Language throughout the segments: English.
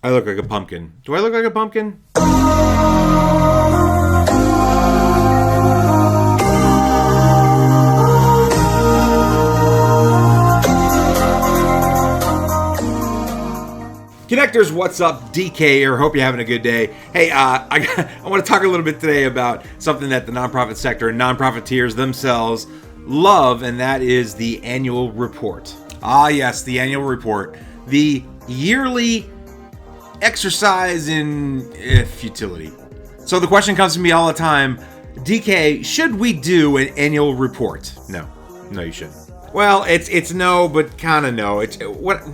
I look like a pumpkin. Do I look like a pumpkin? Connectors, what's up? DK here. Hope you're having a good day. Hey, I want to talk a little bit today about something that the nonprofit sector and nonprofiteers themselves love, and that is the annual report. Ah, yes, the annual report. The yearly exercise in futility. So the question comes to me all the time, DK, should we do an annual report? No, you shouldn't. Well, it's no, but kind of no. It's what?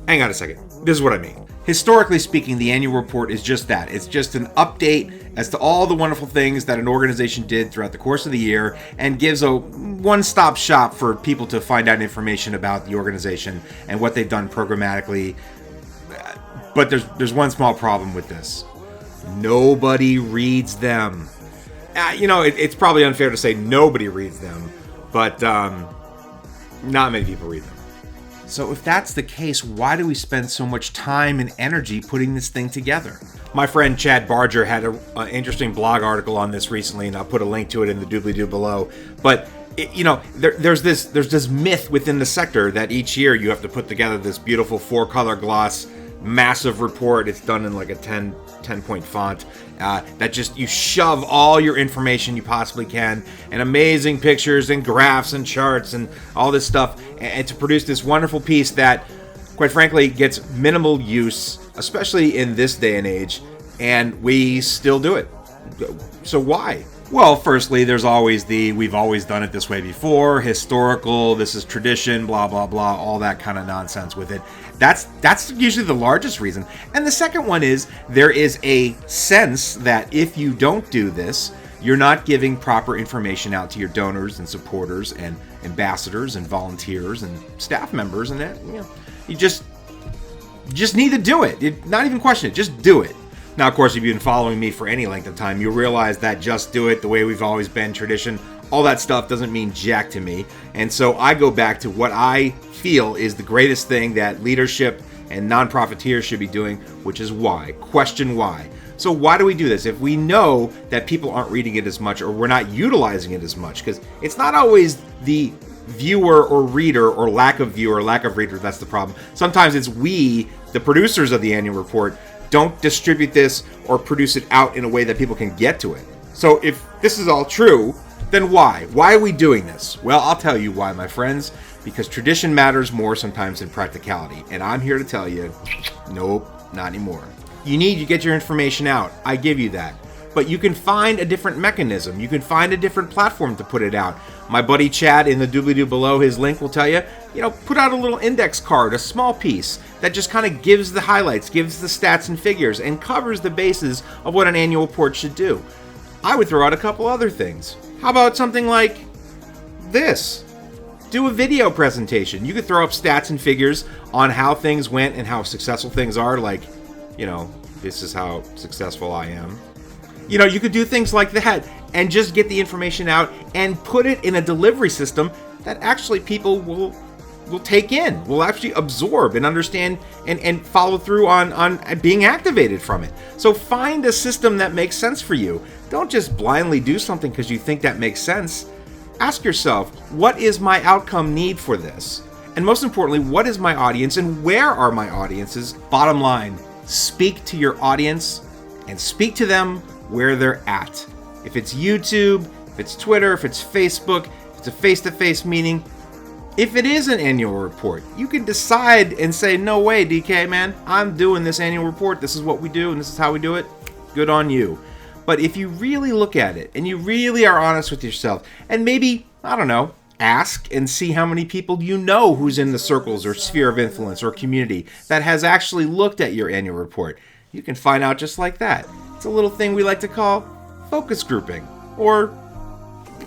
Hang on a second. This is what I mean. Historically speaking, the annual report is just that. It's just an update as to all the wonderful things that an organization did throughout the course of the year and gives a one-stop shop for people to find out information about the organization and what they've done programmatically. But there's one small problem with this. Nobody reads them. It's probably unfair to say nobody reads them, but not many people read them. So if that's the case, why do we spend so much time and energy putting this thing together? My friend Chad Barger had an interesting blog article on this recently, and I'll put a link to it in the doobly-doo below. But there's this myth within the sector that each year you have to put together this beautiful 4-color gloss massive report. It's done in like a 10-point font that just you shove all your information you possibly can and amazing pictures and graphs and charts and all this stuff, and to produce this wonderful piece that, quite frankly, gets minimal use, especially in this day and age, and we still do it. So why? Well, firstly, there's always we've always done it this way before, historical, this is tradition, blah, blah, blah, all that kind of nonsense with it. That's usually the largest reason. And the second one is there is a sense that if you don't do this, you're not giving proper information out to your donors and supporters and ambassadors and volunteers and staff members, and that, you just need to do it. Not even question it, just do it. Now, of course, if you've been following me for any length of time, you'll realize that just do it the way we've always been, tradition, all that stuff doesn't mean jack to me. And so I go back to what I feel is the greatest thing that leadership and nonprofiteers should be doing, which is why. Question why. So why do we do this? If we know that people aren't reading it as much or we're not utilizing it as much, because it's not always the viewer or reader or lack of viewer or lack of reader that's the problem. Sometimes it's we, the producers of the annual report, don't distribute this or produce it out in a way that people can get to it. So if this is all true, then why? Why are we doing this? Well, I'll tell you why, my friends. Because tradition matters more sometimes than practicality. And I'm here to tell you, nope, not anymore. You need to get your information out. I give you that. But you can find a different mechanism. You can find a different platform to put it out. My buddy Chad in the doobly-doo below, his link will tell you, put out a little index card, a small piece that just kind of gives the highlights, gives the stats and figures, and covers the bases of what an annual report should do. I would throw out a couple other things. How about something like this? Do a video presentation. You could throw up stats and figures on how things went and how successful things are, like, this is how successful I am. You could do things like that and just get the information out and put it in a delivery system that actually people will take in, will actually absorb and understand and follow through on being activated from it. So find a system that makes sense for you. Don't just blindly do something because you think that makes sense. Ask yourself, what is my outcome need for this? And most importantly, what is my audience and where are my audiences? Bottom line, speak to your audience and speak to them where they're at. If it's YouTube, if it's Twitter, if it's Facebook, if it's a face-to-face meeting, if it is an annual report, you can decide and say, no way, DK, man, I'm doing this annual report. This is what we do and this is how we do it. Good on you. But if you really look at it and you really are honest with yourself and maybe, ask and see how many people you know who's in the circles or sphere of influence or community that has actually looked at your annual report, you can find out just like that. It's a little thing we like to call focus grouping or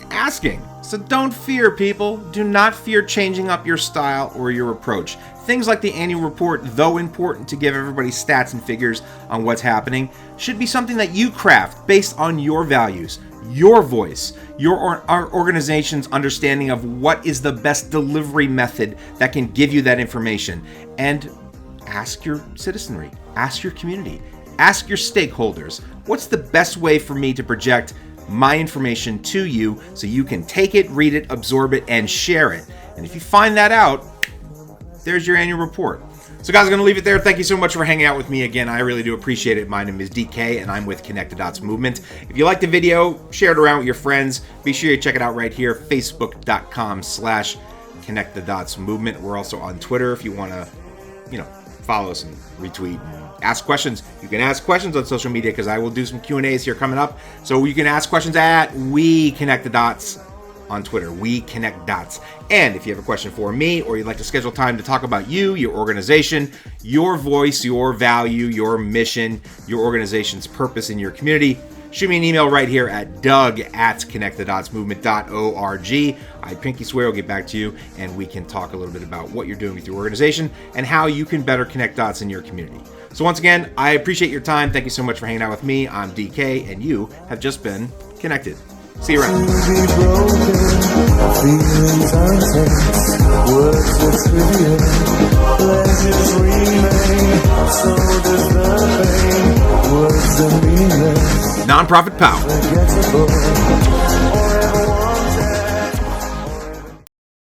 asking. So don't fear, people. Do not fear changing up your style or your approach. Things like the annual report, though important to give everybody stats and figures on what's happening, should be something that you craft based on your values, your voice, your organization's understanding of what is the best delivery method that can give you that information. And ask your citizenry, ask your community, ask your stakeholders, what's the best way for me to project my information to you so you can take it, read it, absorb it, and share it? And if you find that out, there's your annual report. So guys, I'm going to leave it there. Thank you so much for hanging out with me again. I really do appreciate it. My name is DK, and I'm with Connect the Dots Movement. If you liked the video, share it around with your friends. Be sure you check it out right here, facebook.com/Connect the Dots Movement. We're also on Twitter if you want to, follow us and retweet and ask questions. You can ask questions on social media because I will do some Q&As here coming up. So you can ask questions at We Connect the Dots on Twitter, We Connect Dots. And if you have a question for me or you'd like to schedule time to talk about you, your organization, your voice, your value, your mission, your organization's purpose in your community, shoot me an email right here at doug@connectthedotsmovement.org. I pinky swear I'll get back to you and we can talk a little bit about what you're doing with your organization and how you can better connect dots in your community. So once again, I appreciate your time. Thank you so much for hanging out with me. I'm DK and you have just been connected. See you around. Nonprofit power.